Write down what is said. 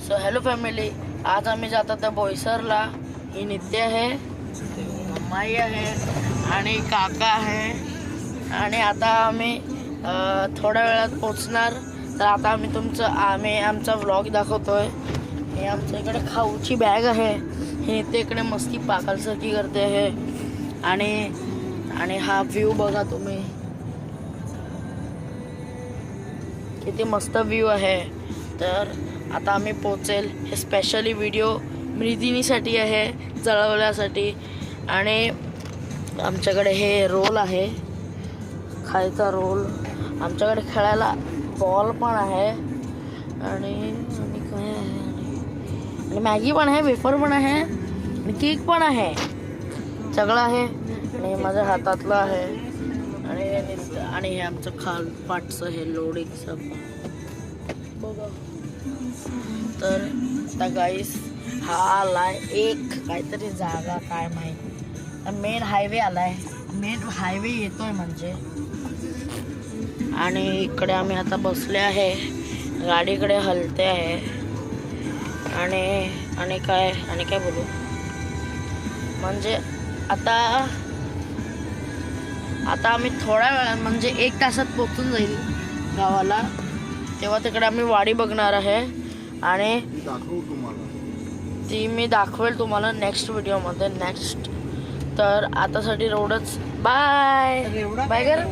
So hello family, आज आम्ही जातो त्या बोईसरला. ही नित्य आहे, माई आहे आणि काका आहे. आणि आता आम्ही थोड्या वेळात पोचणार. तर आता आम्ही आमचा व्लॉग दाखवतोय. हे आमच्या इकडे खाऊची बॅग आहे. ही नित्य इकडे मस्ती पाकालसारखी करते आहे. आणि हा व्ह्यू बघा तुम्ही, किती मस्त व्ह्यू आहे. तर आता आम्ही पोचेल. हे स्पेशली व्हिडिओ मृदिनीसाठी आहे, जळवल्यासाठी. आणि आमच्याकडे हे रोल आहे, खायचा रोल. आमच्याकडे खेळायला बॉल पण आहे आणि काय आहे, आणि मॅगी पण आहे, वेफर पण आहे आणि केक पण आहे, सगळं आहे. आणि माझ्या हातातलं आहे. आणि हे आमचं खालपाटचं हे लोडिंगचं बघा. तर आता गाईस हा आलाय एक काहीतरी जागा, काय माहीत. मेन हायवे आलाय, मेन हायवे येतोय म्हणजे. आणि इकडे आम्ही आता बसले आहे, गाडीकडे हलते आहे. आणि काय बोलू, म्हणजे आता आम्ही थोड्या वेळात म्हणजे 1 तासात पोचून जाईल गावाला. तेव्हा तिकडे आम्ही वाडी बघणार आहे आणि ती मी दाखवेल तुम्हाला नेक्स्ट व्हिडिओमध्ये. तर आतासाठी एवढंच. बाय बाय कर.